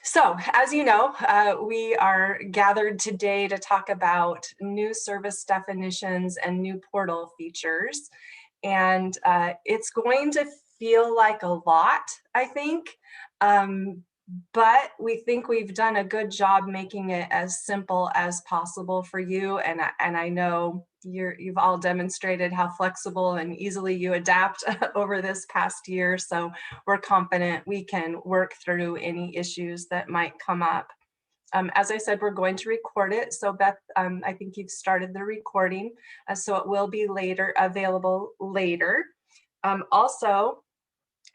So, as you know, we are gathered today to talk about new service definitions and new portal features. And it's going to feel like a lot, I think. But we think we've done a good job making it as simple as possible for you. And I know you've all demonstrated how flexible and easily you adapt over this past year. So we're confident we can work through any issues that might come up. As I said, we're going to record it. So Beth, I think you've started the recording, so it will be available later. Also,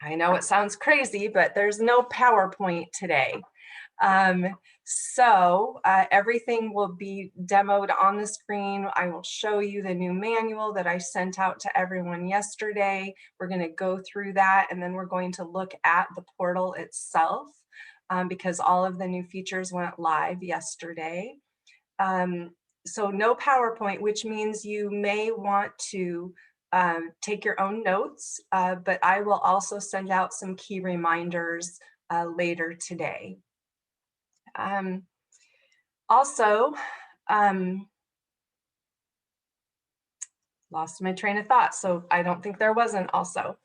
I know it sounds crazy, but there's no PowerPoint today. So everything will be demoed on the screen. I will show you the new manual that I sent out to everyone yesterday. We're going to go through that, and then we're going to look at the portal itself, because all of the new features went live yesterday. So no PowerPoint, which means you may want to take your own notes, but I will also send out some key reminders later today. Also, lost my train of thought, so I don't think there was an also.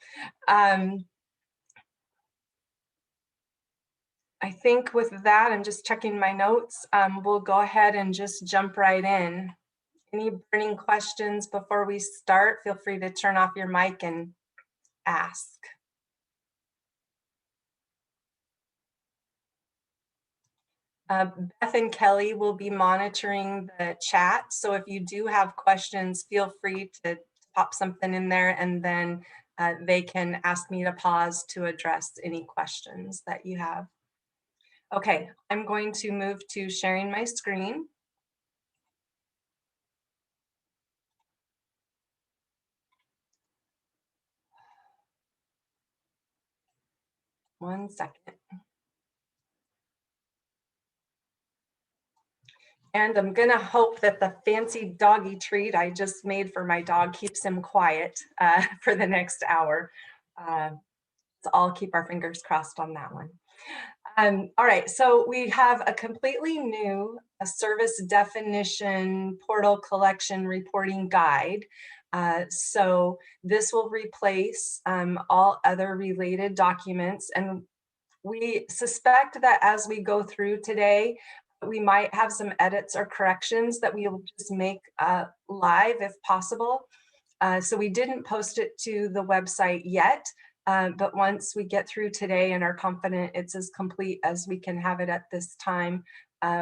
I think with that, I'm just checking my notes. We'll go ahead and just jump right in. Any burning questions before we start? Feel free to turn off your mic and ask. Beth and Kelly will be monitoring the chat. So if you do have questions, feel free to pop something in there, and then they can ask me to pause to address any questions that you have. Okay, I'm going to move to sharing my screen. One second. And I'm gonna hope that the fancy doggy treat I just made for my dog keeps him quiet for the next hour. So I'll keep our fingers crossed on that one. All right, so we have a completely new service definition portal collection reporting guide. So this will replace all other related documents, and we suspect that as we go through today, we might have some edits or corrections that we will just make live if possible. So we didn't post it to the website yet, but once we get through today and are confident it's as complete as we can have it at this time,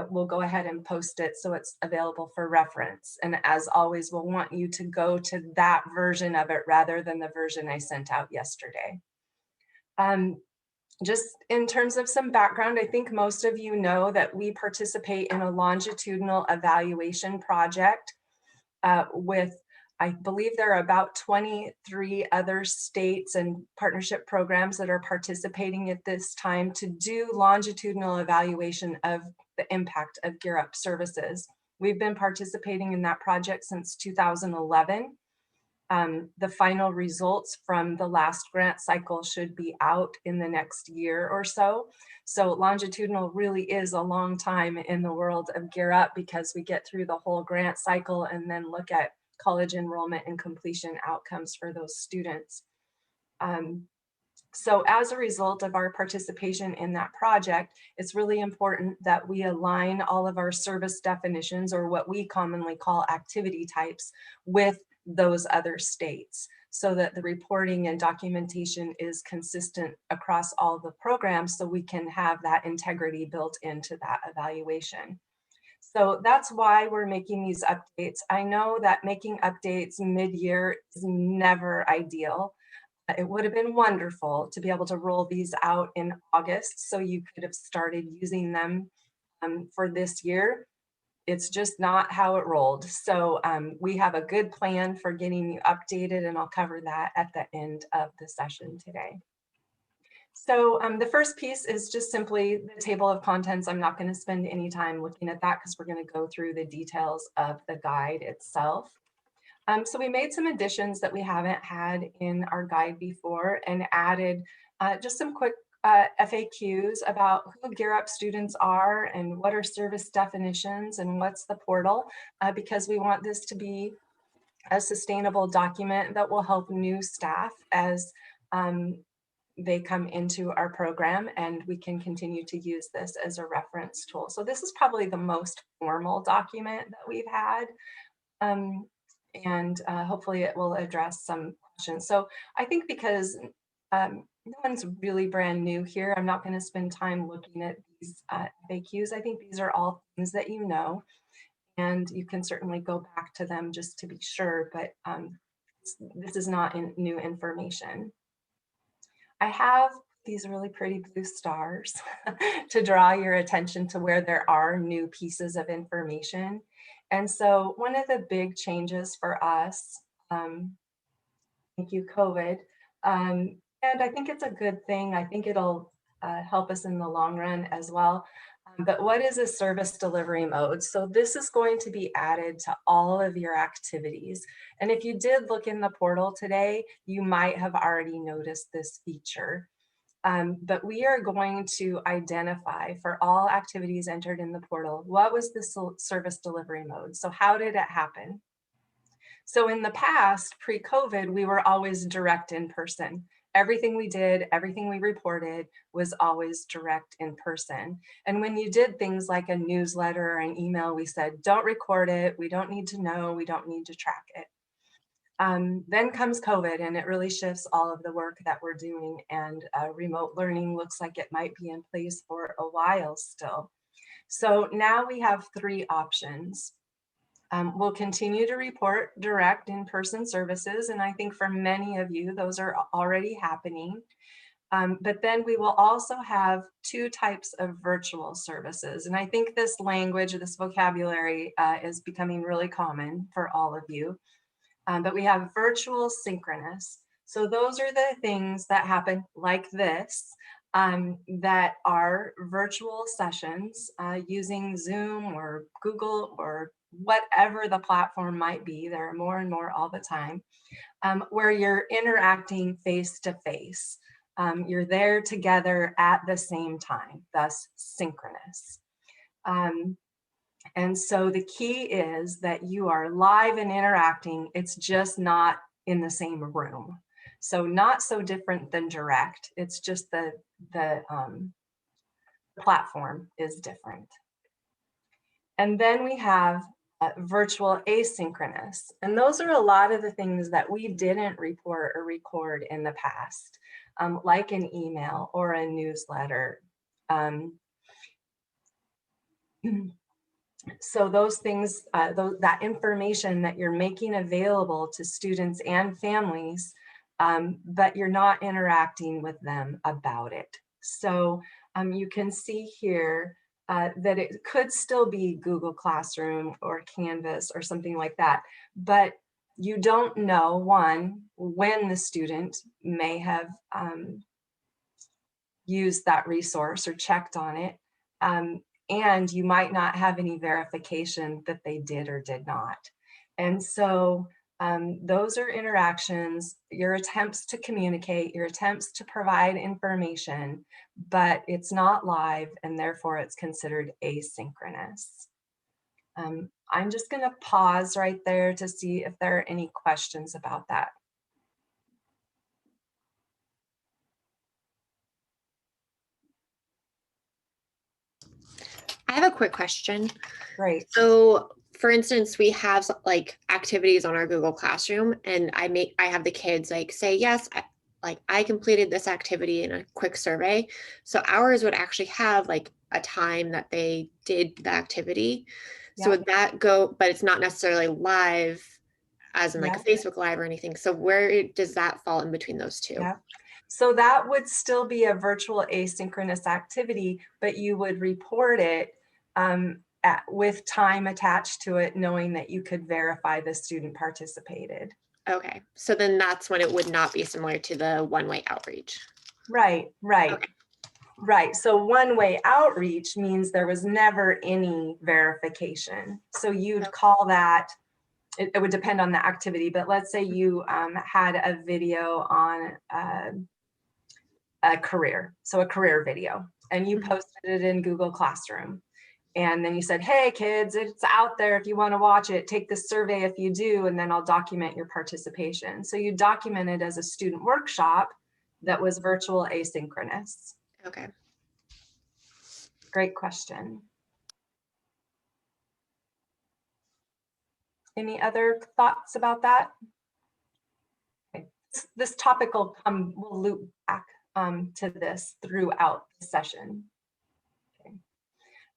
we'll go ahead and post it so it's available for reference. And as always, we'll want you to go to that version of it rather than the version I sent out yesterday. Just in terms of some background, I think most of you know that we participate in a longitudinal evaluation project with, I believe there are about 23 other states and partnership programs that are participating at this time to do longitudinal evaluation of the impact of Gear Up services. We've been participating in that project since 2011. The final results from the last grant cycle should be out in the next year or so. So longitudinal really is a long time in the world of Gear Up, because we get through the whole grant cycle and then look at college enrollment and completion outcomes for those students. So as a result of our participation in that project, it's really important that we align all of our service definitions, or what we commonly call activity types, with those other states, so that the reporting and documentation is consistent across all the programs, so we can have that integrity built into that evaluation. So that's why we're making these updates. I know that making updates mid-year is never ideal. It would have been wonderful to be able to roll these out in August so you could have started using them for this year. It's just not how it rolled. So we have a good plan for getting you updated, and I'll cover that at the end of the session today. So the first piece is just simply the table of contents. I'm not going to spend any time looking at that because we're going to go through the details of the guide itself. So we made some additions that we haven't had in our guide before, and added just some quick FAQs about who Gear Up students are and what are service definitions and what's the portal, because we want this to be a sustainable document that will help new staff as they come into our program, and we can continue to use this as a reference tool. So this is probably the most formal document that we've had. And hopefully it will address some questions. So I think because no one's really brand new here, I'm not going to spend time looking at these FAQs. I think these are all things that you know, and you can certainly go back to them just to be sure, but this is not new information. I have these really pretty blue stars to draw your attention to where there are new pieces of information. And so one of the big changes for us, thank you, COVID, and I think it's a good thing. I think it'll help us in the long run as well. But what is a service delivery mode? So this is going to be added to all of your activities. And if you did look in the portal today, you might have already noticed this feature. But we are going to identify for all activities entered in the portal, what was the service delivery mode? So how did it happen? So in the past, pre-COVID, we were always direct in person. Everything we did, everything we reported was always direct in person. And when you did things like a newsletter or an email, we said, don't record it. We don't need to know. We don't need to track it. Then comes COVID, and it really shifts all of the work that we're doing, and remote learning looks like it might be in place for a while still. So now we have three options. We'll continue to report direct in-person services, and I think for many of you, those are already happening. But then we will also have two types of virtual services. And I think this language, this vocabulary is becoming really common for all of you. But we have virtual synchronous. So those are the things that happen like this, that are virtual sessions using Zoom or Google or whatever the platform might be. There are more and more all the time, where you're interacting face to face. You're there together at the same time, thus synchronous. And so the key is that you are live and interacting. It's just not in the same room. So not so different than direct. It's just the platform is different. And then we have virtual asynchronous. And those are a lot of the things that we didn't report or record in the past, like an email or a newsletter. So those things, that information that you're making available to students and families, but you're not interacting with them about it. So you can see here that it could still be Google Classroom or Canvas or something like that, but you don't know, one, when the student may have used that resource or checked on it. And you might not have any verification that they did or did not. And so those are interactions, your attempts to communicate, your attempts to provide information, but it's not live, and therefore it's considered asynchronous. I'm just going to pause right there to see if there are any questions about that. I have a quick question. Great. So for instance, we have like activities on our Google Classroom, and I have the kids like say, yes, I completed this activity in a quick survey. So ours would actually have like a time that they did the activity. So would that go, but it's not necessarily live as in like a Facebook Live or anything. So where does that fall in between those two? Yeah. So that would still be a virtual asynchronous activity, but you would report it with time attached to it, knowing that you could verify the student participated. Okay, so then that's when it would not be similar to the one-way outreach. Right. Okay. Right. So one-way outreach means there was never any verification. So you'd call that, it would depend on the activity, but let's say you had a video on a career, so a career video, and you Mhm. posted it in Google Classroom. And then you said, hey kids, it's out there if you want to watch it, take this survey if you do, and then I'll document your participation. So you documented as a student workshop that was virtual asynchronous. Okay. Great question. Any other thoughts about that? Okay. This topic will loop back to this throughout the session. Okay.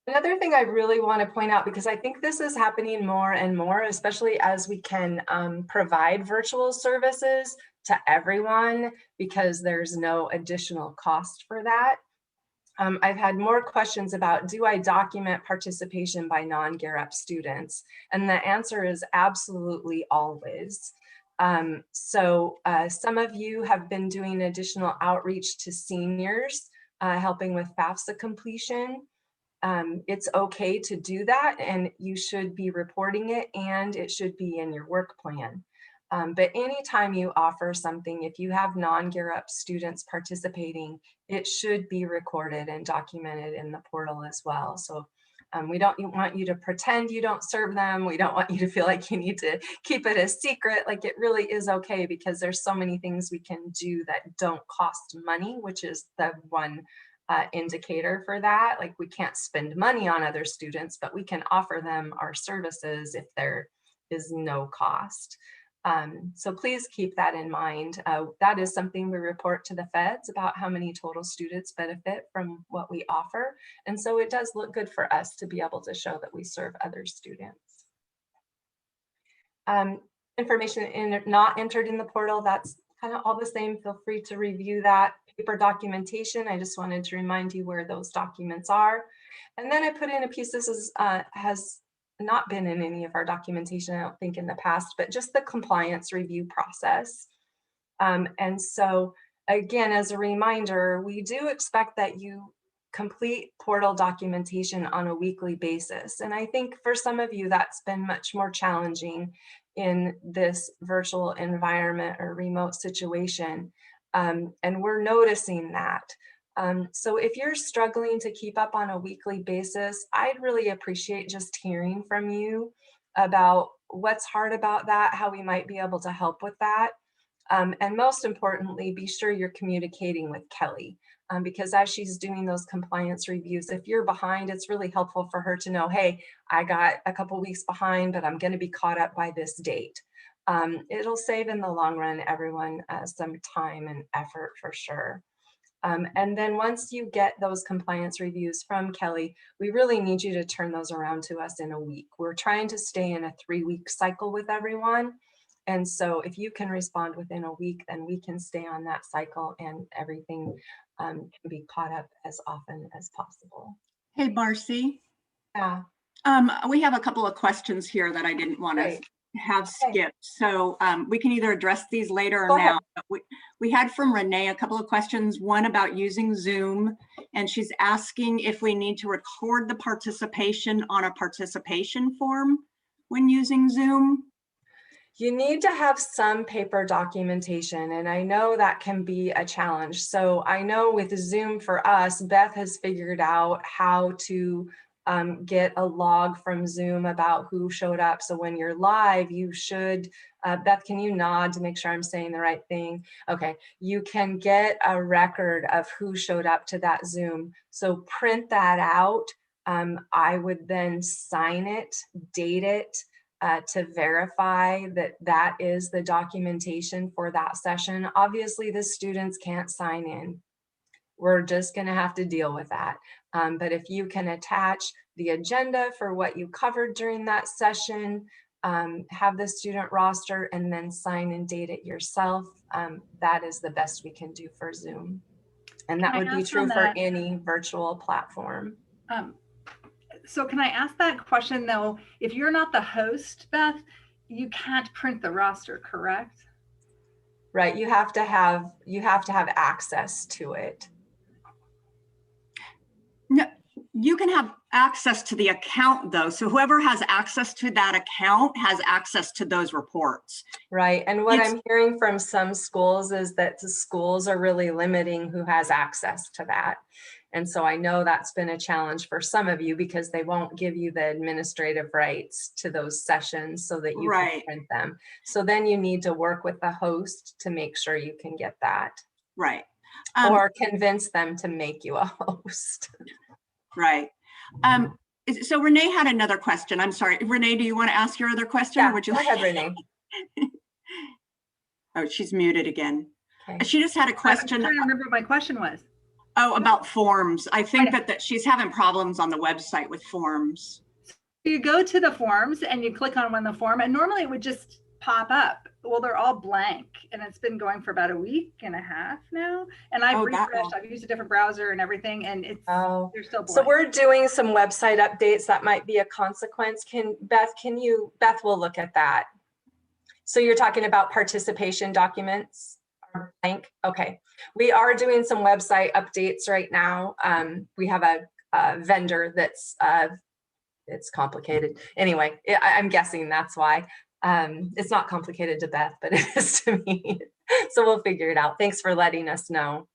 Another thing I really want to point out, because I think this is happening more and more, especially as we can provide virtual services to everyone because there's no additional cost for that. I've had more questions about, do I document participation by non-Gear Up students? And the answer is absolutely always. Some of you have been doing additional outreach to seniors, helping with FAFSA completion. It's okay to do that, and you should be reporting it, and it should be in your work plan. But anytime you offer something, if you have non-Gear Up students participating, it should be recorded and documented in the portal as well. So we don't want you to pretend you don't serve them. We don't want you to feel like you need to keep it a secret. Like, it really is okay, because there's so many things we can do that don't cost money, which is the one indicator for that. Like, we can't spend money on other students, but we can offer them our services if there is no cost. So please keep that in mind. That is something we report to the feds about, how many total students benefit from what we offer. And so it does look good for us to be able to show that we serve other students. Information not entered in the portal, that's kind of all the same. Feel free to review that. Paper documentation, I just wanted to remind you where those documents are. And then I put in a piece, this is, has not been in any of our documentation, I don't think, in the past, but just the compliance review process. And so again, as a reminder, we do expect that you complete portal documentation on a weekly basis. And I think for some of you, that's been much more challenging in this virtual environment or remote situation. And we're noticing that. So if you're struggling to keep up on a weekly basis, I'd really appreciate just hearing from you about what's hard about that, how we might be able to help with that. And most importantly, be sure you're communicating with Kelly, because as she's doing those compliance reviews, if you're behind, it's really helpful for her to know, hey, I got a couple weeks behind, but I'm going to be caught up by this date. It'll save in the long run everyone some time and effort for sure. And then once you get those compliance reviews from Kelly, we really need you to turn those around to us in a week. We're trying to stay in a 3-week cycle with everyone. And so if you can respond within a week, then we can stay on that cycle and everything can be caught up as often as possible. Hey, Marcy. Yeah. We have a couple of questions here that I didn't want to have skipped. So we can either address these later or now. We had from Renee a couple of questions, one about using Zoom, and she's asking if we need to record the participation on a participation form when using Zoom. You need to have some paper documentation, and I know that can be a challenge. So I know with Zoom for us, Beth has figured out how to get a log from Zoom about who showed up. So when you're live, you should, Beth, can you nod to make sure I'm saying the right thing? Okay, you can get a record of who showed up to that Zoom. So print that out. I would then sign it, date it, to verify that that is the documentation for that session. Obviously, the students can't sign in. We're just going to have to deal with that. But if you can attach the agenda for what you covered during that session, have the student roster, and then sign and date it yourself, that is the best we can do for Zoom. And that would be true for any virtual platform. So can I ask that question though? If you're not the host, Beth, you can't print the roster, correct? Right, you have to have access to it. No, you can have access to the account though. So whoever has access to that account has access to those reports. Right. And what I'm hearing from some schools is that the schools are really limiting who has access to that. And so I know that's been a challenge for some of you because they won't give you the administrative rights to those sessions so that you can print them. So then you need to work with the host to make sure you can get that. Right. Or convince them to make you a host. Right. So Renee had another question. I'm sorry. Renee, do you want to ask your other question? Yeah, or would you go ahead, Renee. Oh, she's muted again. Okay. She just had a question. I'm trying to remember what my question was. Oh, about forms. I think that she's having problems on the website with forms. You go to the forms and you click on one of the form, and normally it would just pop up. Well, they're all blank, and it's been going for about a week and a half now. And I've refreshed. I've used a different browser and everything, and it's they're still blank. So we're doing some website updates. That might be a consequence. Beth will look at that. So you're talking about participation documents are blank. Okay. We are doing some website updates right now. We have a vendor that's it's complicated. Anyway, I'm guessing that's why. It's not complicated to Beth, but it is to me. So we'll figure it out. Thanks for letting us know.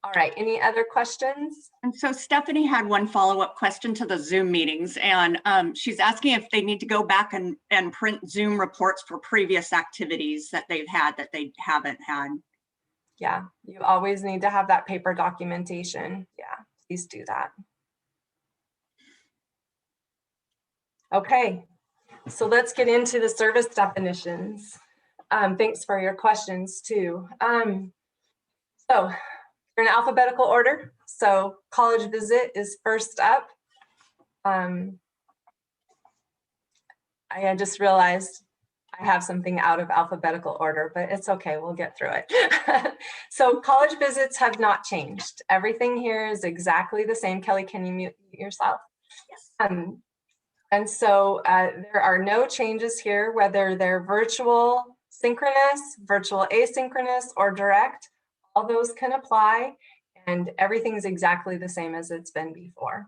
All right, any other questions? And so Stephanie had one follow-up question to the Zoom meetings, and she's asking if they need to go back and print Zoom reports for previous activities that they've had that they haven't had. Yeah, you always need to have that paper documentation. Yeah, please do that. Okay. So let's get into the service definitions. Thanks for your questions too. So we're in alphabetical order. So college visit is first up. I just realized I have something out of alphabetical order, but it's okay, we'll get through it. So college visits have not changed. Everything here is exactly the same. Kelly, can you mute yourself? Yes. And so there are no changes here, whether they're virtual, synchronous, virtual asynchronous, or direct. All those can apply, and everything's exactly the same as it's been before.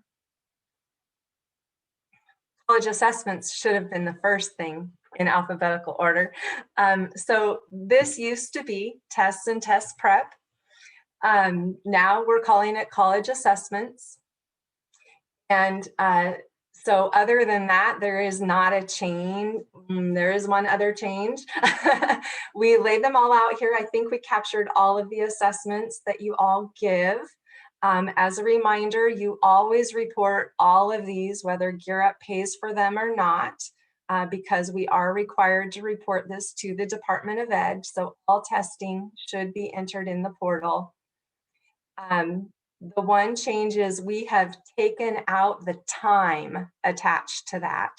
College assessments should have been the first thing in alphabetical order. So this used to be tests and test prep. Now we're calling it college assessments. And so other than that, there is not a change. There is one other change. We laid them all out here. I think we captured all of the assessments that you all give. As a reminder, you always report all of these, whether Gear Up pays for them or not, because we are required to report this to the Department of Ed. So all testing should be entered in the portal. The one change is we have taken out the time attached to that.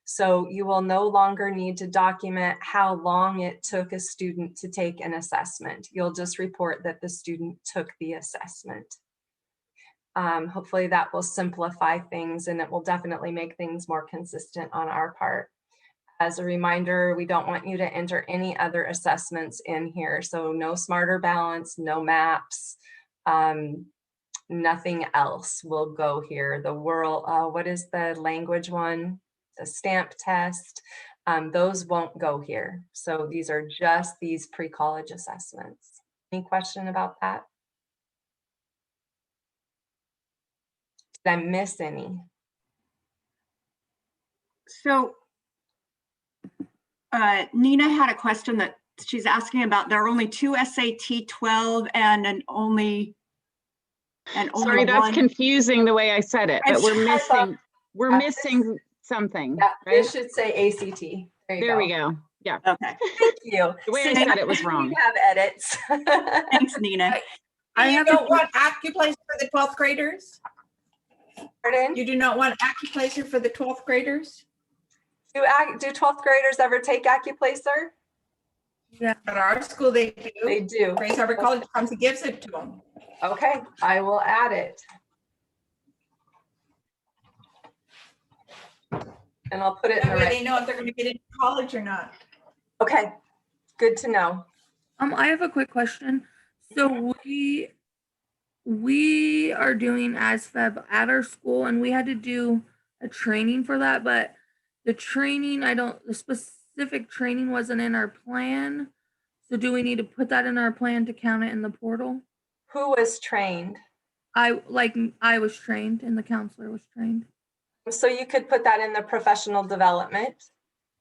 So you will no longer need to document how long it took a student to take an assessment. You'll just report that the student took the assessment. Hopefully that will simplify things, and it will definitely make things more consistent on our part. As a reminder, we don't want you to enter any other assessments in here. So no Smarter Balance, no maps, nothing else will go here. The world, what is the language one? The stamp test, those won't go here. So these are just these pre-college assessments. Any question about that? Did I miss any? So Nina had a question that she's asking about. There are only 2 SAT 12 and only Sorry, that's one. Confusing the way I said it, but we're missing something. Yeah, right? it should say ACT. There we go. Yeah. Okay. Thank you. The way I said it was wrong. We have edits. Thanks, Nina. You don't want acuplacer for the 12th graders? Pardon? You do not want acuplacer for the 12th graders? Do 12th graders ever take acuplacer? Yeah. At our school, they do. They do. Grace Harbor College comes and gives it to them. Okay, I will add it. And I'll put it in That the way right. they know if they're going to get into college or not. Okay, good to know. I have a quick question. So we We are doing ASFEB at our school, and we had to do a training for that, but the training, the specific training wasn't in our plan. So do we need to put that in our plan to count it in the portal? Who was trained? I was trained and the counselor was trained. So you could put that in the professional development.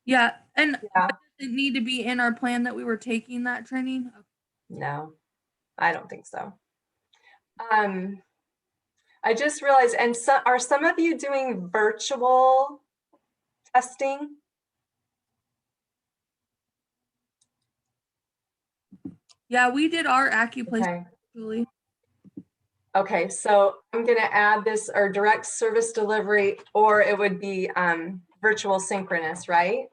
Yeah, and yeah. Does it need to be in our plan that we were taking that training? No, I don't think so. I just realized, and are some of you doing virtual testing? Yeah, we did our AccuPlace Okay. actually. Okay, so I'm going to add this, or direct service delivery, or it would be virtual synchronous, right?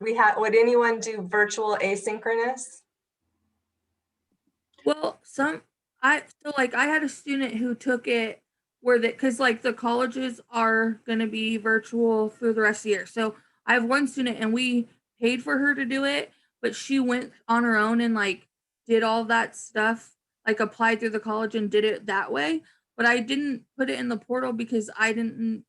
Would anyone do virtual asynchronous? Well, I had a student who took it where because like the colleges are going to be virtual through the rest of the year. So I have one student and we paid for her to do it, but she went on her own and like did all that stuff, like applied through the college and did it that way. But I didn't put it in the portal because she didn't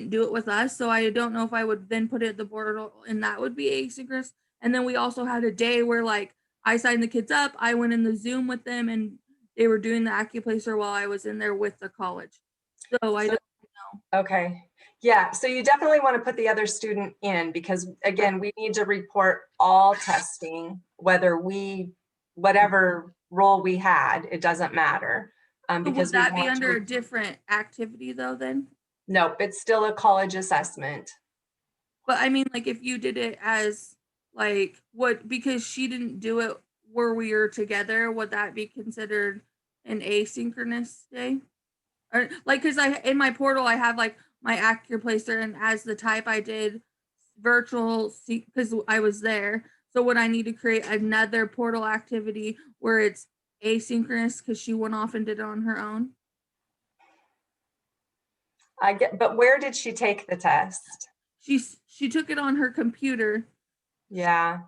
do it with us. So I don't know if I would then put it in the portal and that would be asynchronous. And then we also had a day where like I signed the kids up, I went in the Zoom with them and they were doing the AccuPlacer while I was in there with the college. So I don't know. Okay. Yeah, so you definitely want to put the other student in because again, we need to report all testing, whatever role we had, it doesn't matter. Because would that be under a different activity though then? Nope, it's still a college assessment. But I mean, like if you did it as like because she didn't do it where we were together, would that be considered an asynchronous day? Or like, cause in my portal, I have like my AccuPlacer and as the type I did virtual because I was there. So would I need to create another portal activity where it's asynchronous because she went off and did it on her own? But where did she take the test? She took it on her computer. Yeah.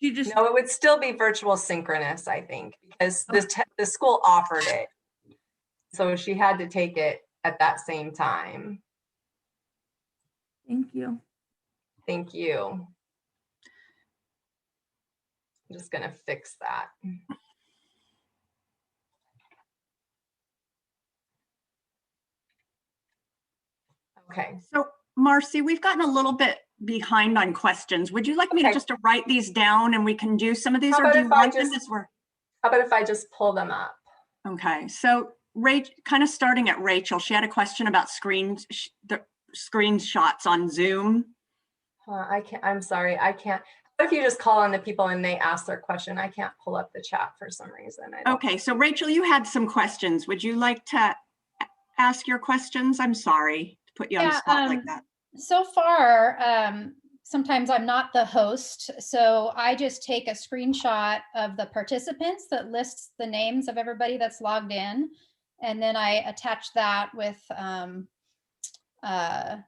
No, it would still be virtual synchronous, I think, because the school offered it. So she had to take it at that same time. Thank you. Thank you. I'm just going to fix that. Okay. So Marcy, we've gotten a little bit behind on questions. Would you like me to just write these down and we can do some of these, or do you want them as we're? How about if I just pull them up? Okay, so kind of starting at Rachel, she had a question about the screenshots on Zoom. I'm sorry, I can't. What if you just call on the people and they ask their question? I can't pull up the chat for some reason. Okay, so Rachel, you had some questions. Would you like to ask your questions? I'm sorry to put you on the spot like that. So far, sometimes I'm not the host, so I just take a screenshot of the participants that lists the names of everybody that's logged in, and then I attach that with the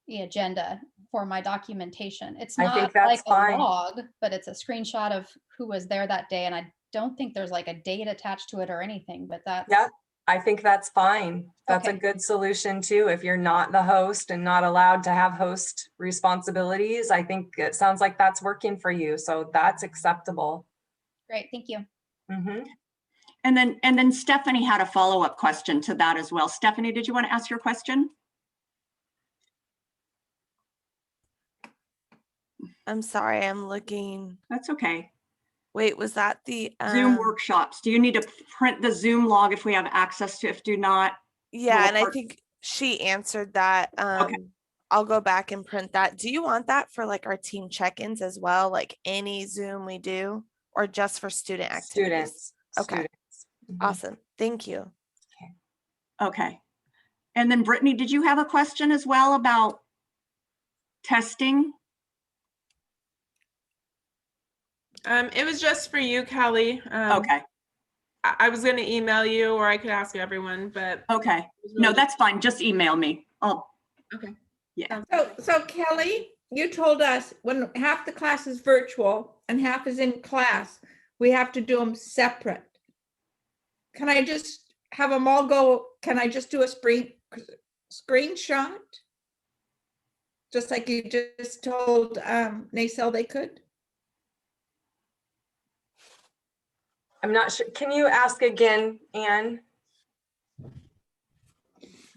agenda for my documentation. It's not like a log, but it's a screenshot of who was there that day, and I don't think there's like a date attached to it or anything, but that's... Yeah. I think that's fine. That's a good solution too. If you're not the host and not allowed to have host responsibilities, I think it sounds like that's working for you. So that's acceptable. Great, thank you. Mm-hmm. And then Stephanie had a follow-up question to that as well. Stephanie, did you want to ask your question? I'm sorry, I'm looking. That's okay. Wait, was that the Zoom workshops? Do you need to print the Zoom log if we have access to it? If do not? Yeah, and I think she answered that. Okay. I'll go back and print that. Do you want that for like our team check-ins as well? Like any Zoom we do, or just for student activities? Okay. Students. Mm-hmm. Awesome. Thank you. Okay. And then Brittany, did you have a question as well about testing? It was just for you, Kelly. Okay. I was going to email you, or I could ask everyone, but okay. No, that's fine. Just email me. Okay. Yeah. So Kelly, you told us when half the class is virtual and half is in class, we have to do them separate. Can I just have them all go? Can I just do a screenshot? Just like you just told Nacelle they could? I'm not sure. Can you ask again, Anne?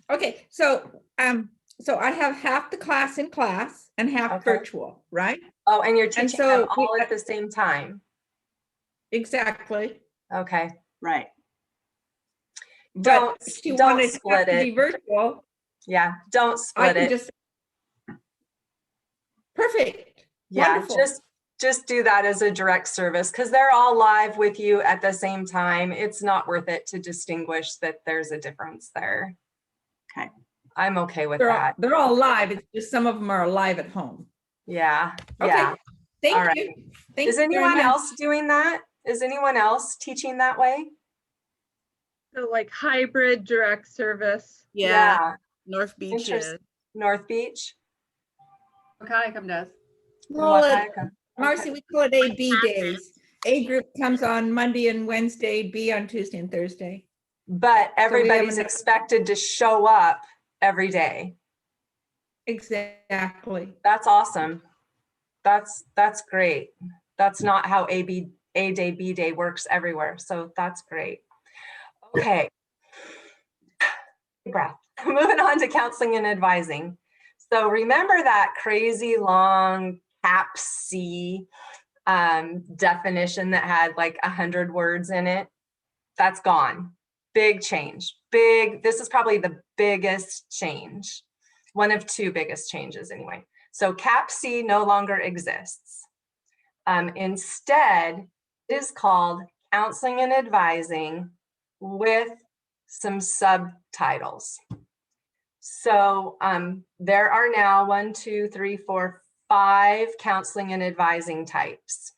Okay, so I have half the class in class and half virtual, right? Oh, and you're teaching them all we, at the same time. Exactly. Okay. Right. Don't split it. To be virtual. Yeah, don't split it. Just perfect. Yeah, Wonderful. just do that as a direct service because they're all live with you at the same time. It's not worth it to distinguish that there's a difference there. Okay. I'm okay with that. They're all live. It's just some of them are live at home. Yeah. Okay. Yeah. Thank you. Is anyone else doing that? Is anyone else teaching that way? So like hybrid direct service. Yeah. North Beach is. North Beach. Wakayakum does. Marcy, we call it AB days. A group comes on Monday and Wednesday, B on Tuesday and Thursday. But everybody's expected to show up every day. Exactly. That's awesome. That's great. That's not how A day, B day works everywhere. So that's great. Okay. Breath. Moving on to counseling and advising. So remember that crazy long CAPC definition that had like 100 words in it? That's gone. Big change. This is probably the biggest change. One of two biggest changes anyway. So CAPC no longer exists. Instead, it is called counseling and advising with some subtitles. So there are now 5 counseling and advising types.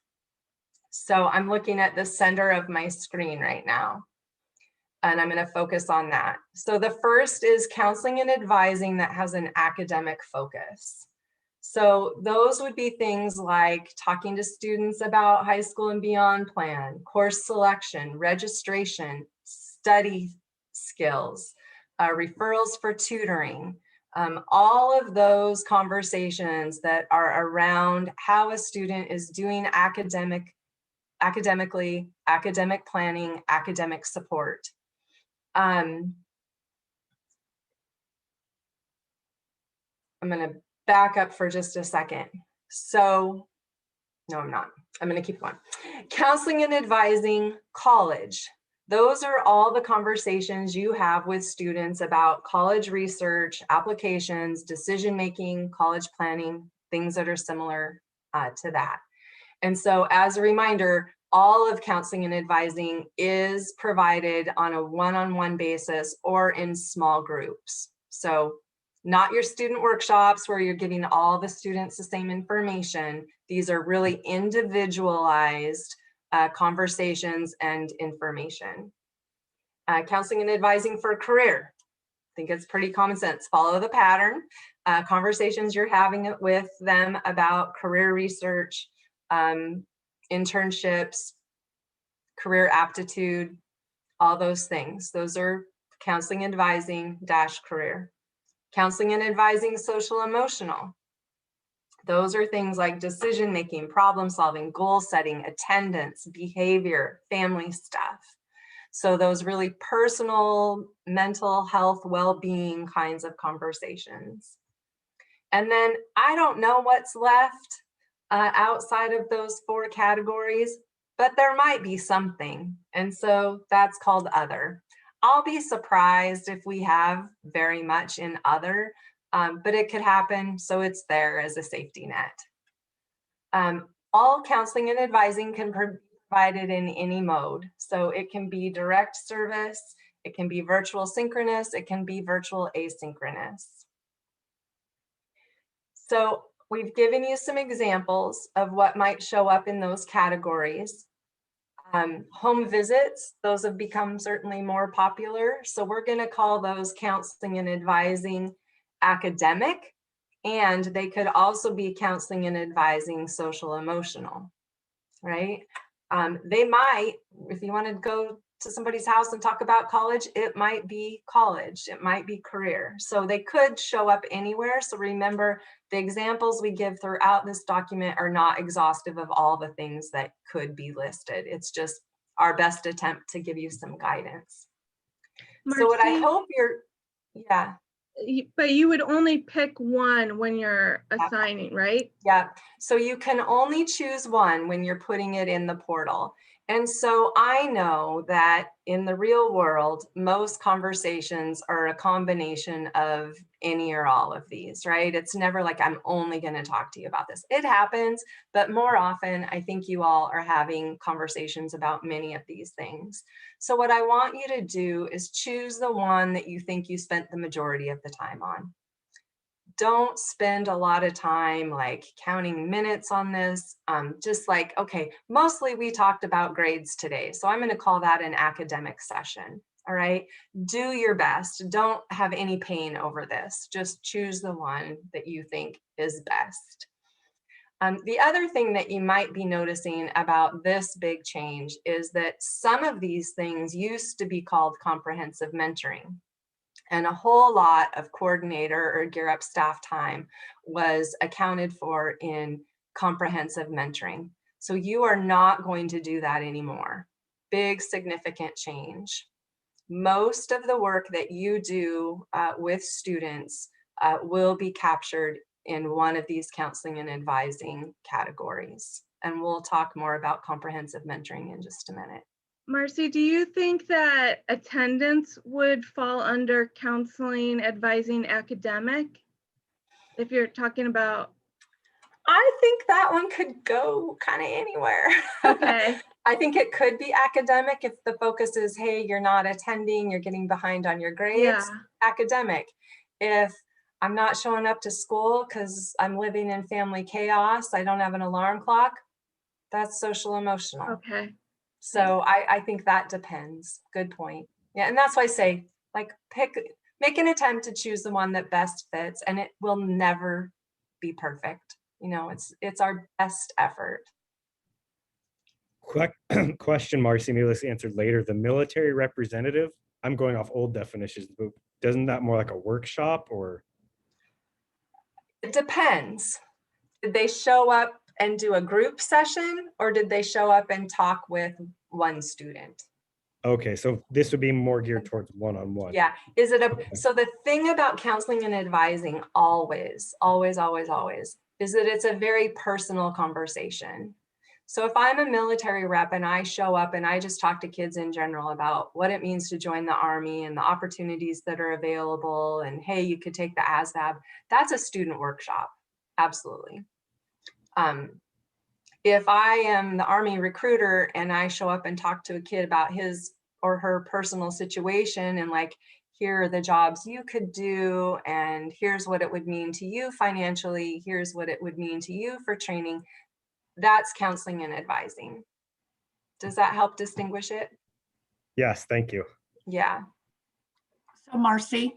So I'm looking at the center of my screen right now, and I'm going to focus on that. So the first is counseling and advising that has an academic focus. So those would be things like talking to students about high school and beyond plan, course selection, registration, study skills, referrals for tutoring, all of those conversations that are around how a student is doing academically, academic planning, academic support. I'm going to back up for just a second. So, no, I'm not. I'm going to keep going. Counseling and advising college. Those are all the conversations you have with students about college research, applications, decision-making, college planning, things that are similar to that. And so as a reminder, all of counseling and advising is provided on a one-on-one basis or in small groups. So not your student workshops where you're giving all the students the same information. These are really individualized conversations and information. Counseling and advising for a career. I think it's pretty common sense. Follow the pattern. Conversations you're having with them about career research, internships, career aptitude, all those things. Those are counseling and advising - career. Counseling and advising social emotional. Those are things like decision making, problem solving, goal setting, attendance, behavior, family stuff. So those really personal, mental health, well-being kinds of conversations. And then I don't know what's left outside of those 4 categories, but there might be something. And so that's called other. I'll be surprised if we have very much in other, but it could happen, so it's there as a safety net. All counseling and advising can be provided in any mode. So it can be direct service, it can be virtual synchronous, it can be virtual asynchronous. So we've given you some examples of what might show up in those categories. Home visits, those have become certainly more popular. So we're going to call those counseling and advising academic, and they could also be counseling and advising social emotional, right? They might, if you want to go to somebody's house and talk about college, it might be college, it might be career. So they could show up anywhere. So remember, the examples we give throughout this document are not exhaustive of all the things that could be listed. It's just our best attempt to give you some guidance. So what I hope yeah. But you would only pick one when you're assigning, right? Yeah, so you can only choose one when you're putting it in the portal. And so I know that in the real world, most conversations are a combination of any or all of these, right? It's never like, I'm only going to talk to you about this. It happens, but more often, I think you all are having conversations about many of these things. So what I want you to do is choose the one that you think you spent the majority of the time on. Don't spend a lot of time like counting minutes on this. Just like, okay, mostly we talked about grades today, so I'm going to call that an academic session. All right, do your best. Don't have any pain over this. Just choose the one that you think is best. The other thing that you might be noticing about this big change is that some of these things used to be called comprehensive mentoring. And a whole lot of coordinator or Gear Up staff time was accounted for in comprehensive mentoring. So you are not going to do that anymore. Big, significant change. Most of the work that you do with students will be captured in one of these counseling and advising categories. And we'll talk more about comprehensive mentoring in just a minute. Marcy, do you think that attendance would fall under counseling, advising, academic? If you're talking about. I think that one could go kind of anywhere. Okay. I think it could be academic if the focus is, hey, you're not attending, you're getting behind on your grades, Yeah. Academic. If I'm not showing up to school because I'm living in family chaos, I don't have an alarm clock, that's social emotional. Okay. So I think that depends. Good point. Yeah, and that's why I say, like, make an attempt to choose the one that best fits, and it will never be perfect. You know, it's our best effort. Question, Marcy, maybe this answered later. The military representative, I'm going off old definitions, but doesn't that more like a workshop or? It depends. Did they show up and do a group session, or did they show up and talk with one student? Okay, so this would be more geared towards one-on-one. Yeah. Is it so the thing about counseling and advising always, is that it's a very personal conversation. So if I'm a military rep and I show up and I just talk to kids in general about what it means to join the Army and the opportunities that are available, and hey, you could take the ASVAB, that's a student workshop. Absolutely. If I am the Army recruiter and I show up and talk to a kid about his or her personal situation and like, here are the jobs you could do, and here's what it would mean to you financially, here's what it would mean to you for training, that's counseling and advising. Does that help distinguish it? Yes, thank you. Yeah. So Marcy,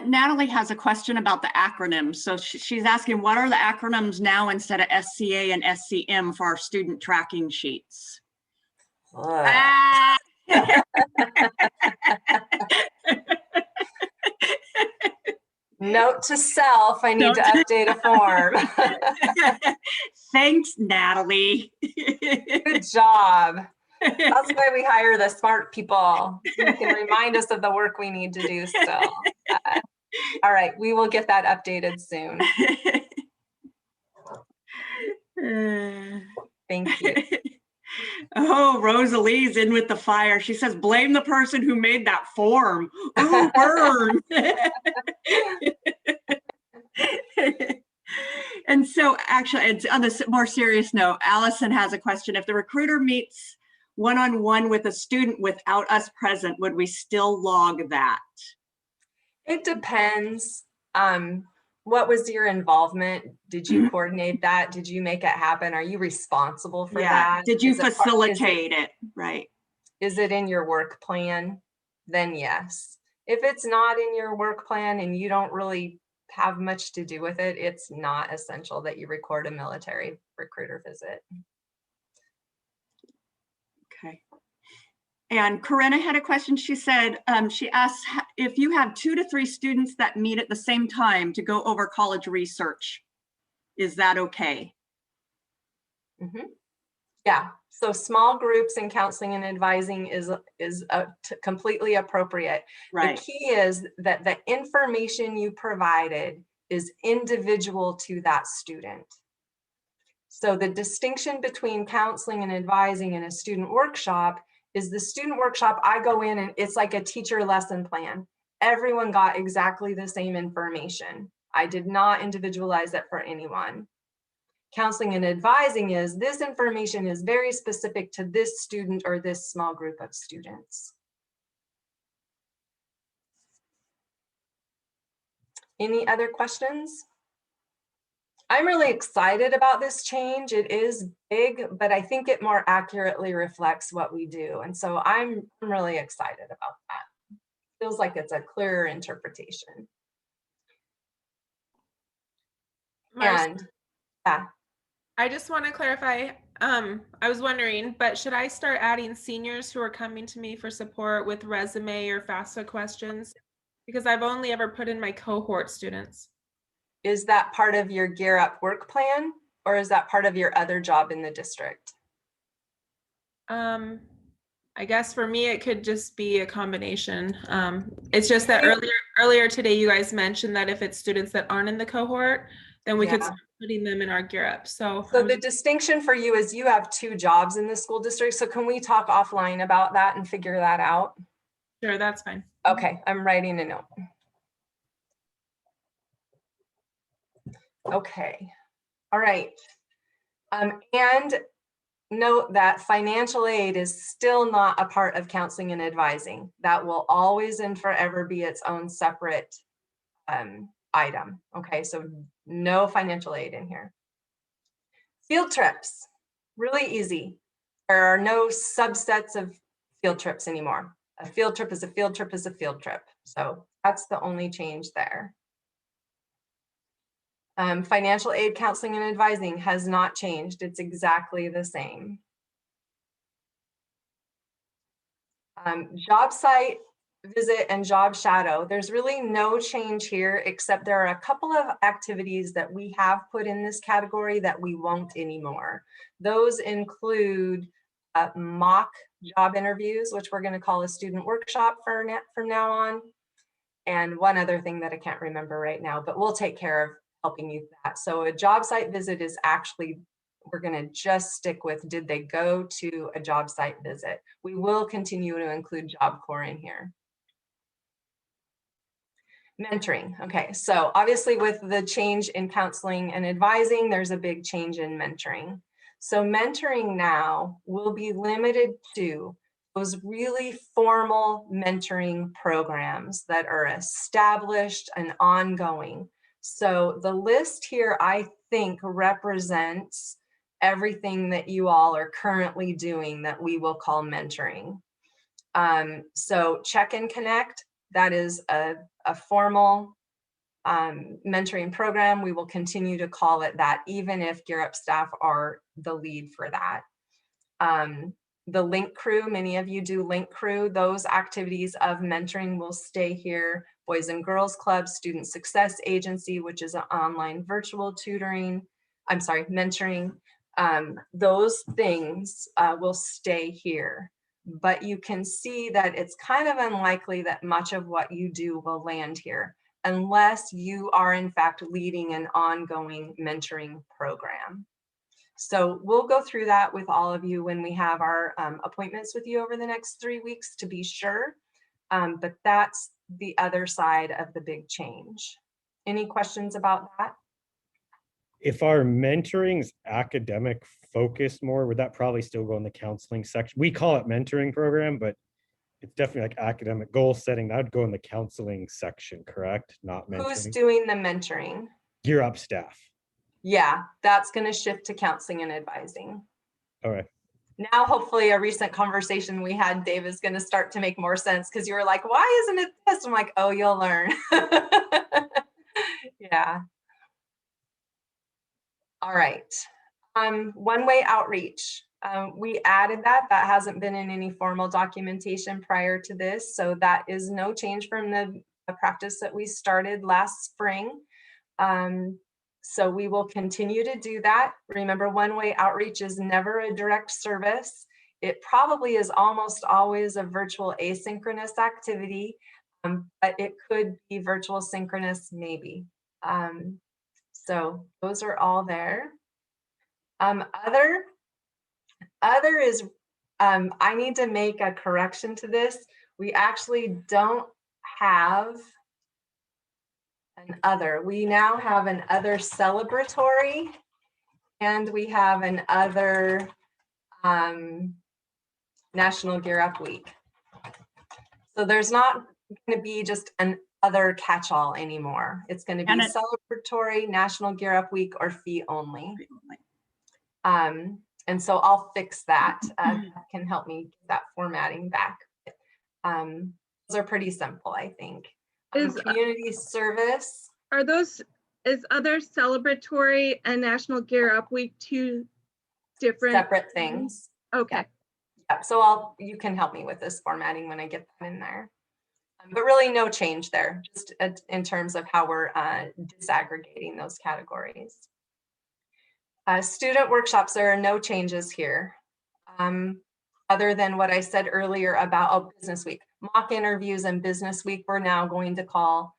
Natalie has a question about the acronyms. So she's asking, what are the acronyms now instead of SCA and SCM for our student tracking sheets? Note to self, I need to update a form. Thanks, Natalie. Good job. That's why we hire the smart people. You can remind us of the work we need to do still. All right, we will get that updated soon. Thank you. Oh, Rosalie's in with the fire. She says, blame the person who made that form. Ooh, burn. And so actually, it's on a more serious note, Allison has a question. If the recruiter meets one-on-one with a student without us present, would we still log that? It depends. What was your involvement? Did you coordinate that? Did you make it happen? Are you responsible for that? Did you facilitate it? Right. Is it in your work plan? Then yes. If it's not in your work plan and you don't really have much to do with it, it's not essential that you record a military recruiter visit. Okay. And Corinna had a question. She said, she asked if you have 2 to 3 students that meet at the same time to go over college research, is that okay? Yeah, so small groups in counseling and advising is completely appropriate. Right. The key is that the information you provided is individual to that student. So the distinction between counseling and advising in a student workshop is the student workshop, I go in and it's like a teacher lesson plan. Everyone got exactly the same information. I did not individualize it for anyone. Counseling and advising is this information is very specific to this student or this small group of students. Any other questions? I'm really excited about this change. It is big, but I think it more accurately reflects what we do. And so I'm really excited about that. Feels like it's a clearer interpretation. And yeah. I just want to clarify, I was wondering, but should I start adding seniors who are coming to me for support with resume or FAFSA questions? Because I've only ever put in my cohort students. Is that part of your Gear Up work plan, or is that part of your other job in the district? I guess for me, it could just be a combination. It's just that earlier today, you guys mentioned that if it's students that aren't in the cohort, then we could start putting them in our Gear Up. So the distinction for you is you have 2 jobs in the school district. So can we talk offline about that and figure that out? Sure, that's fine. Okay, I'm writing a note. Okay, all right. And note that financial aid is still not a part of counseling and advising. That will always and forever be its own separate item. Okay, so no financial aid in here. Field trips, really easy. There are no subsets of field trips anymore. A field trip is a field trip is a field trip. So that's the only change there. Financial aid, counseling, and advising has not changed. It's exactly the same. Job site visit and job shadow. There's really no change here, except there are a couple of activities that we have put in this category that we won't anymore. Those include mock job interviews, which we're going to call a student workshop from now on. And one other thing that I can't remember right now, but we'll take care of helping you with that. So a job site visit is actually, we're going to just stick with, did they go to a job site visit? We will continue to include Job Corps in here. Mentoring. Okay, so obviously with the change in counseling and advising, there's a big change in mentoring. So mentoring now will be limited to those really formal mentoring programs that are established and ongoing. So the list here, I think, represents everything that you all are currently doing that we will call mentoring. So Check and Connect, that is a formal mentoring program. We will continue to call it that, even if Gear Up staff are the lead for that. The Link Crew, many of you do Link Crew. Those activities of mentoring will stay here. Boys and Girls Club, Student Success Agency, which is an online virtual tutoring, mentoring. Those things will stay here. But you can see that it's kind of unlikely that much of what you do will land here, unless you are in fact leading an ongoing mentoring program. So we'll go through that with all of you when we have our appointments with you over the next 3 weeks to be sure. But that's the other side of the big change. Any questions about that? If our mentoring's academic focused more, would that probably still go in the counseling section? We call it mentoring program, but it's definitely like academic goal setting. That would go in the counseling section, correct? Not mentoring. Who's doing the mentoring? Gear Up staff. Yeah, that's going to shift to counseling and advising. All right. Now, hopefully a recent conversation we had, Dave, is going to start to make more sense, because you were like, why isn't it this? I'm like, oh, you'll learn. Yeah. All right. One-way outreach. We added that. That hasn't been in any formal documentation prior to this. So that is no change from the practice that we started last spring. So we will continue to do that. Remember, one-way outreach is never a direct service. It probably is almost always a virtual asynchronous activity, but it could be virtual synchronous maybe. So those are all there. Other is, I need to make a correction to this. We actually don't have an other. We now have an other celebratory, and we have an other National Gear Up Week. So there's not going to be just an other catch-all anymore. It's going to be celebratory, National Gear Up Week, or fee only. And so I'll fix that. That can help me get that formatting back. Those are pretty simple, I think. Community service. Are those, is other celebratory and National Gear Up Week two different? Separate things. Okay. Yeah. So you can help me with this formatting when I get that in there. But really no change there, just in terms of how we're disaggregating those categories. Student workshops, there are no changes here. Other than what I said earlier about Business Week. Mock interviews and Business Week, we're now going to call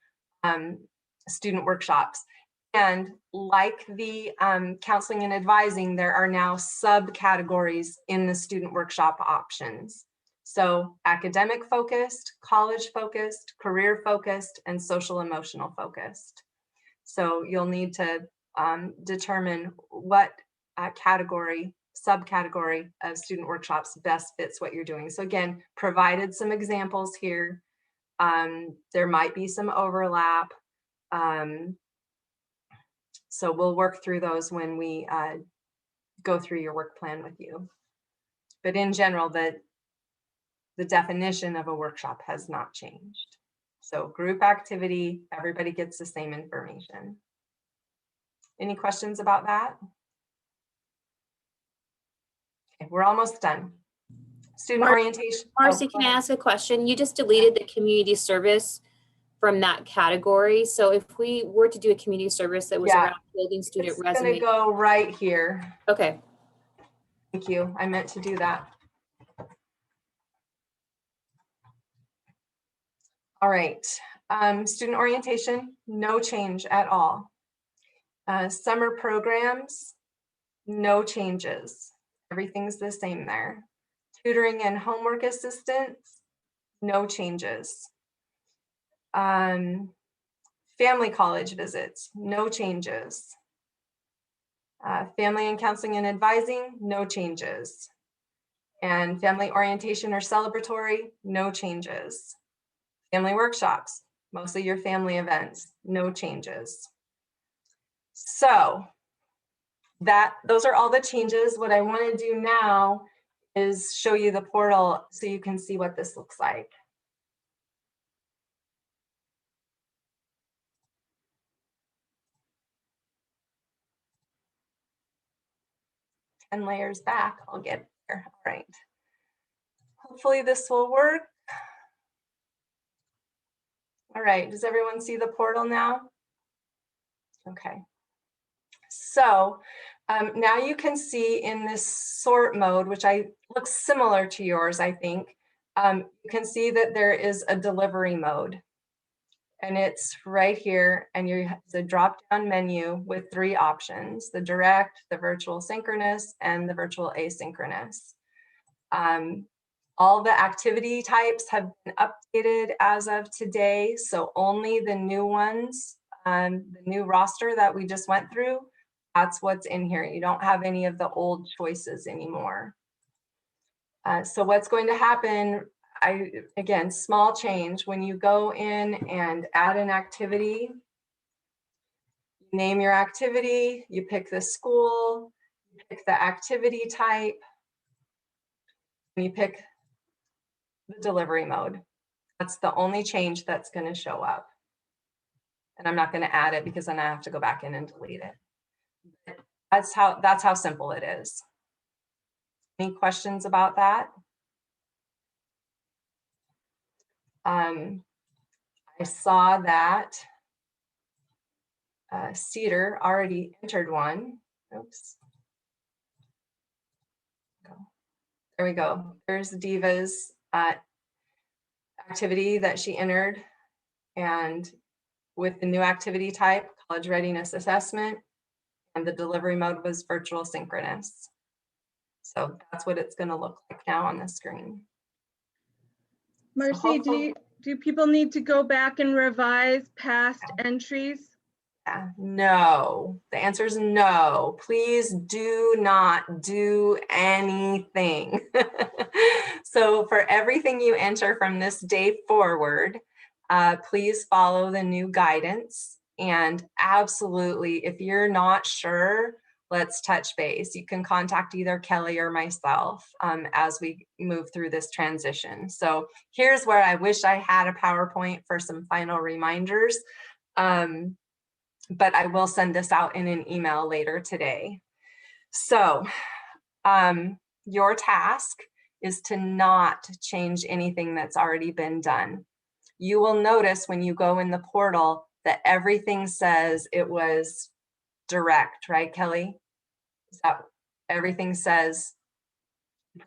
student workshops. And like the counseling and advising, there are now subcategories in the student workshop options. So academic focused, college focused, career focused, and social emotional focused. So you'll need to determine what subcategory of student workshops best fits what you're doing. So again, provided some examples here. There might be some overlap. So we'll work through those when we go through your work plan with you. But in general, the definition of a workshop has not changed. So group activity, everybody gets the same information. Any questions about that? Okay, we're almost done. Student orientation. Marcy, can I ask a question? You just deleted the community service from that category. So if we were to do a community service that was around building student resume. It's gonna go right here. Okay. Thank you. I meant to do that. All right. Student orientation, no change at all. Summer programs, no changes. Everything's the same there. Tutoring and homework assistance, no changes. Family college visits, no changes. Family and counseling and advising, no changes. And family orientation or celebratory, no changes. Family workshops, mostly your family events, no changes. So those are all the changes. What I want to do now is show you the portal so you can see what this looks like. And layers back, I'll get there. All right. Hopefully this will work. All right, does everyone see the portal now? Okay. So now you can see in this sort mode, which looks similar to yours, I think, you can see that there is a delivery mode. And it's right here, and it's a drop-down menu with 3 options: the direct, the virtual synchronous, and the virtual asynchronous. All the activity types have been updated as of today, so only the new ones, the new roster that we just went through, that's what's in here. You don't have any of the old choices anymore. So what's going to happen, again, small change, when you go in and add an activity, you name your activity, you pick the school, you pick the activity type, and you pick the delivery mode. That's the only change that's going to show up. And I'm not going to add it because then I have to go back in and delete it. That's how simple it is. Any questions about that? I saw that Cedar already entered one. Oops. There we go. There's Diva's activity that she entered. And with the new activity type, college readiness assessment, and the delivery mode was virtual synchronous. So that's what it's going to look like now on the screen. Marcy, do people need to go back and revise past entries? No, the answer is no. Please do not do anything. So for everything you enter from this day forward, please follow the new guidance. And absolutely, if you're not sure, let's touch base. You can contact either Kelly or myself as we move through this transition. So here's where I wish I had a PowerPoint for some final reminders. But I will send this out in an email later today. So your task is to not change anything that's already been done. You will notice when you go in the portal that everything says it was direct, right, Kelly? Is that everything says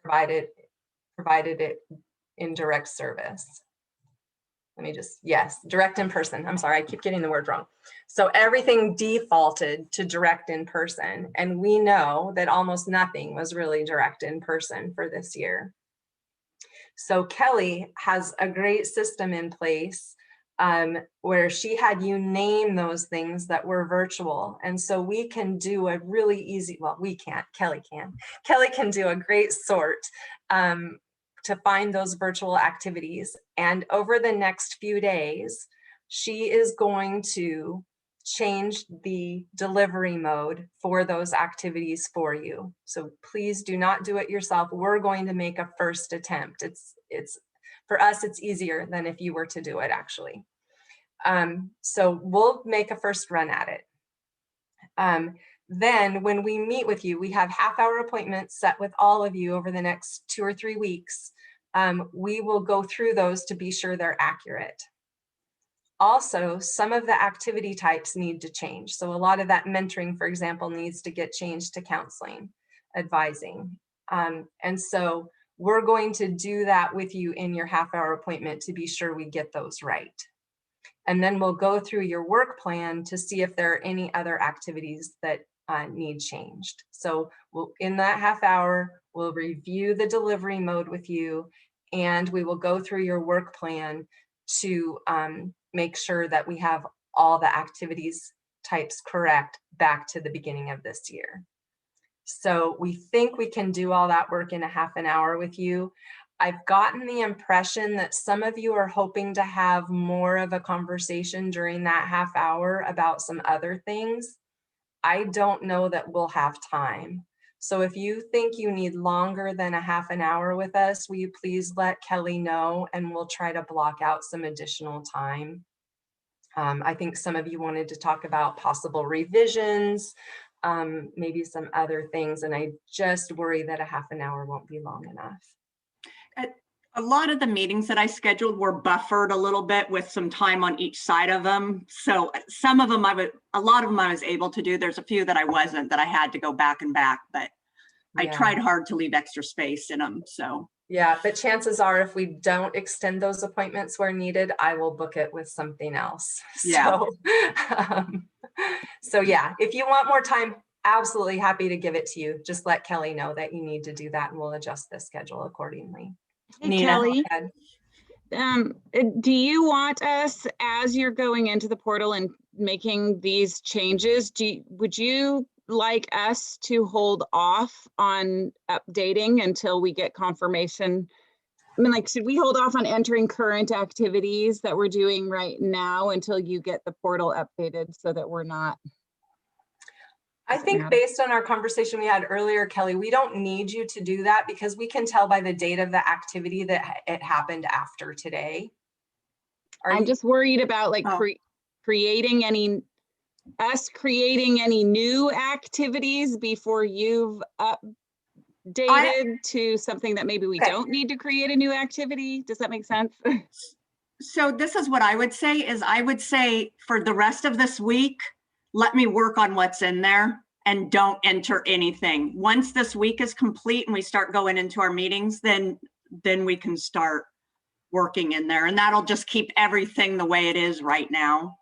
provided it in direct service? Let me just, yes, direct in person. I'm sorry, I keep getting the word wrong. So everything defaulted to direct in person. And we know that almost nothing was really direct in person for this year. So Kelly has a great system in place where she had you name those things that were virtual. And so we can do a really easy, well, we can't, Kelly can. Kelly can do a great sort to find those virtual activities. And over the next few days, she is going to change the delivery mode for those activities for you. So please do not do it yourself. We're going to make a first attempt. It's for us, it's easier than if you were to do it actually. So we'll make a first run at it. Then when we meet with you, we have half-hour appointments set with all of you over the next 2 or 3 weeks. We will go through those to be sure they're accurate. Also, some of the activity types need to change. So a lot of that mentoring, for example, needs to get changed to counseling, advising. And so we're going to do that with you in your half-hour appointment to be sure we get those right. And then we'll go through your work plan to see if there are any other activities that need changed. So in that half hour, we'll review the delivery mode with you, and we will go through your work plan to make sure that we have all the activities types correct back to the beginning of this year. So we think we can do all that work in a half an hour with you. I've gotten the impression that some of you are hoping to have more of a conversation during that half hour about some other things. I don't know that we'll have time. So if you think you need longer than a half an hour with us, will you please let Kelly know, and we'll try to block out some additional time. I think some of you wanted to talk about possible revisions, maybe some other things, and I just worry that a half an hour won't be long enough. A lot of the meetings that I scheduled were buffered a little bit with some time on each side of them. So some of them a lot of them I was able to do. There's a few that I wasn't, that I had to go back and back, but I tried hard to leave extra space in them, so. Yeah, but chances are if we don't extend those appointments where needed, I will book it with something else. Yeah. So yeah, if you want more time, absolutely happy to give it to you. Just let Kelly know that you need to do that, and we'll adjust the schedule accordingly. Hey, Nina, Kelly, do you want us, as you're going into the portal and making these changes, would you like us to hold off on updating until we get confirmation? I mean, like, should we hold off on entering current activities that we're doing right now until you get the portal updated so that we're not? I think based on our conversation we had earlier, Kelly, we don't need you to do that because we can tell by the date of the activity that it happened after today. I'm just worried about like creating any new activities before you've dated to something that maybe we don't need to create a new activity? Does that make sense? So this is what I would say is I would say for the rest of this week, let me work on what's in there and don't enter anything. Once this week is complete and we start going into our meetings, then we can start working in there, and that'll just keep everything the way it is right now.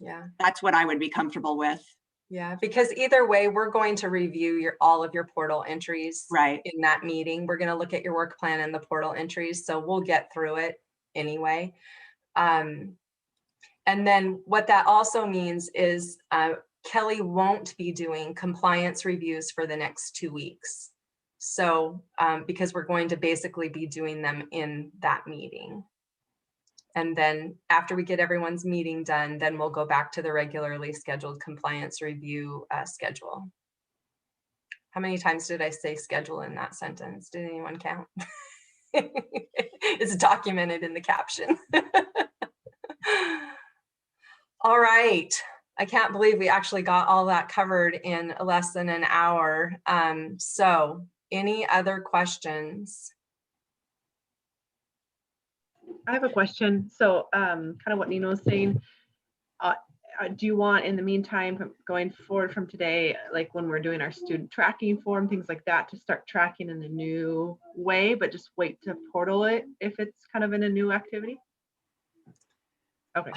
Yeah. That's what I would be comfortable with. Yeah, because either way, we're going to review all of your portal entries in that meeting. We're going to look at your work plan and the portal entries. So we'll get through it anyway. And then what that also means is Kelly won't be doing compliance reviews for the next 2 weeks. So because we're going to basically be doing them in that meeting. And then after we get everyone's meeting done, then we'll go back to the regularly scheduled compliance review schedule. How many times did I say schedule in that sentence? Did anyone count? It's documented in the caption. All right. I can't believe we actually got all that covered in less than an hour. So any other questions? I have a question. So kind of what Nina was saying, do you want in the meantime, going forward from today, like when we're doing our student tracking form, things like that, to start tracking in the new way, but just wait to portal it if it's kind of in a new activity? Okay.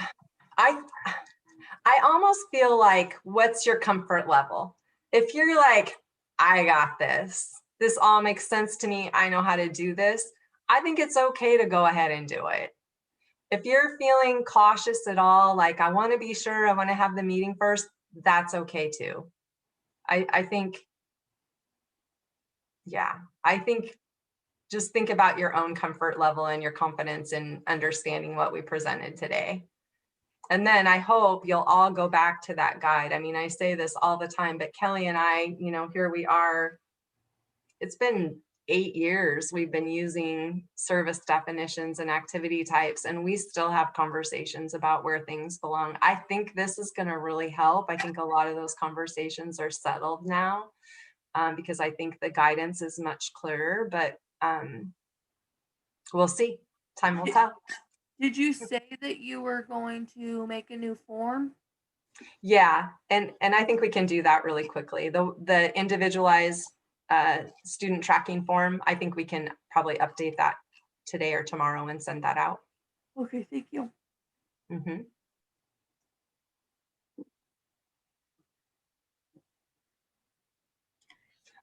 I almost feel like, what's your comfort level? If you're like, I got this all makes sense to me, I know how to do this, I think it's okay to go ahead and do it. If you're feeling cautious at all, like I want to be sure, I want to have the meeting first, that's okay too. I think, yeah, I think just think about your own comfort level and your confidence in understanding what we presented today. And then I hope you'll all go back to that guide. I mean, I say this all the time, but Kelly and I, here we are. It's been 8 years we've been using service definitions and activity types, and we still have conversations about where things belong. I think this is going to really help. I think a lot of those conversations are settled now because I think the guidance is much clearer, but we'll see. Time will tell. Did you say that you were going to make a new form? Yeah, and I think we can do that really quickly. The individualized student tracking form, I think we can probably update that today or tomorrow and send that out. Okay, thank you. Mm-hmm.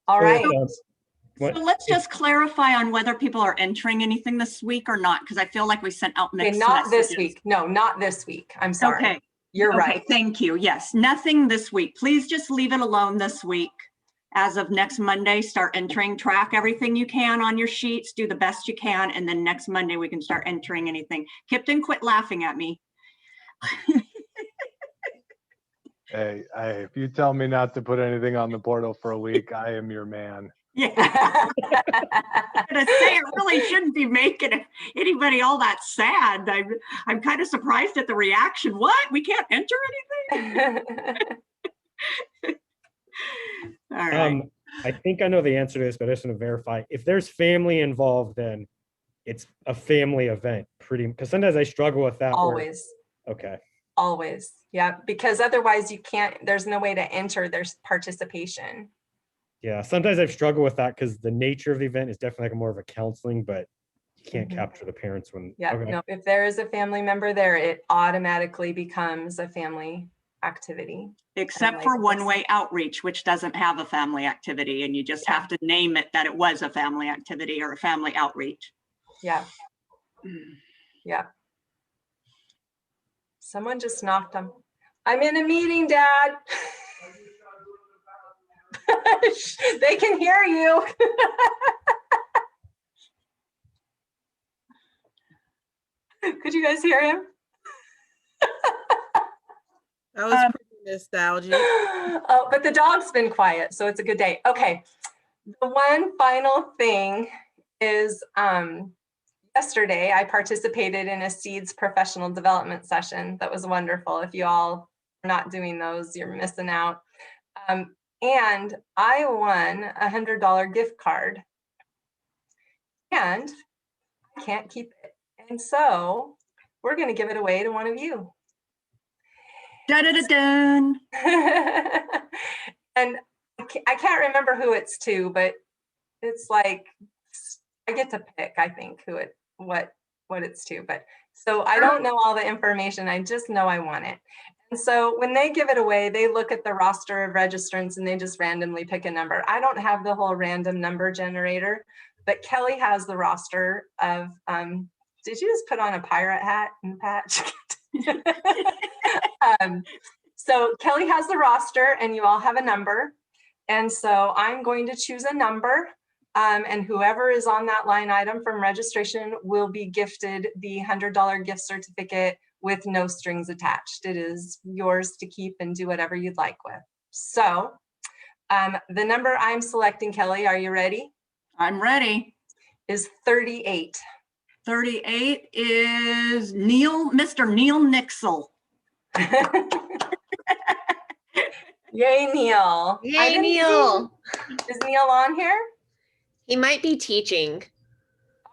All right. So let's just clarify on whether people are entering anything this week or not, because I feel like we sent out mixed not messages. This week. No, not this week. I'm sorry. Okay. You're right. Thank you. Yes, nothing this week. Please just leave it alone this week. As of next Monday, start entering, track everything you can on your sheets, do the best you can, and then next Monday we can start entering anything. Kipton, quit laughing at me. Hey, if you tell me not to put anything on the portal for a week, I am your man. Yeah. I'm gonna say it really shouldn't be making anybody all that sad. I'm kind of surprised at the reaction. What? We can't enter anything? All right. I think I know the answer to this, but I just want to verify. If there's family involved, then it's a family event, because sometimes I struggle with that. Always. Okay. Always. Yeah, because otherwise you can't, there's no way to enter their participation. Yeah, sometimes I've struggled with that because the nature of the event is definitely like more of a counseling, but you can't capture the parents when. Yeah, okay. no, if there is a family member there, it automatically becomes a family activity. Except for one-way outreach, which doesn't have a family activity, and you just have to name it that it was a family activity or a family outreach. Yeah. Yeah. Someone just knocked on. I'm in a meeting, Dad. They can hear you. Could you guys hear him? That was pretty nostalgic. Oh, but the dog's been quiet, so it's a good day. Okay. The one final thing is yesterday I participated in a SEEDS professional development session. That was wonderful. If you all are not doing those, you're missing out. and I won a $100 gift card, and I can't keep it. And so we're going to give it away to one of you. Dun-dun-dun-dun. And I can't remember who it's to, but it's like I get to pick, I think, who it what it's to. But so I don't know all the information. I just know I want it. And so when they give it away, they look at the roster of registrants and they just randomly pick a number. I don't have the whole random number generator, but Kelly has the roster of did you just put on a pirate hat and patch? So Kelly has the roster and you all have a number. And so I'm going to choose a number, and whoever is on that line item from registration will be gifted the $100 gift certificate with no strings attached. It is yours to keep and do whatever you'd like with. So the number I'm selecting, Kelly, are you ready? I'm ready. Is 38. 38 is Mr. Neil Nixel. Yay, Neil. Yay, Neil. Is Neil on here? He might be teaching.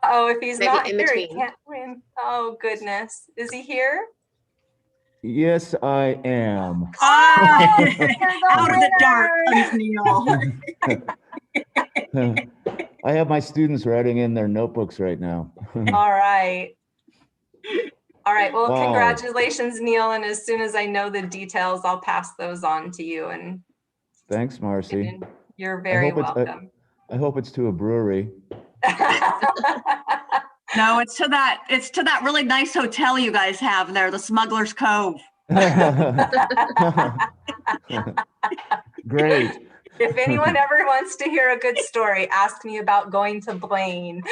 Oh, if he's Maybe not in here, he between. can't win. Oh, goodness. Is he here? Yes, I am. Out of the dark comes Neil. I have my students writing in their notebooks right now. All right. All right. Well, Wow. congratulations, Neil. And as soon as I know the details, I'll pass those on to you. And Thanks, Marcy. you're very welcome. I hope it's to a brewery. No, it's to that really nice hotel you guys have there, the Smuggler's Cove. Great. If anyone ever wants to hear a good story, ask me about going to Blaine.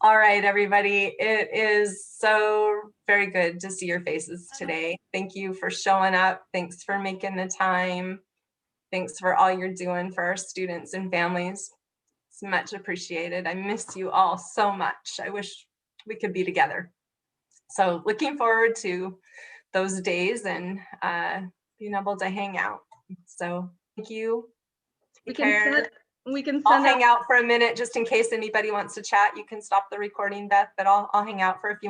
All right, everybody. It is so very good to see your faces today. Thank you for showing up. Thanks for making the time. Thanks for all you're doing for our students and families. It's much appreciated. I miss you all so much. I wish we could be together. So looking forward to those days and being able to hang out. So thank you. Take care. I'll hang out for a minute just in case anybody wants to chat. You can stop the recording, Beth, but I'll hang out for a few more.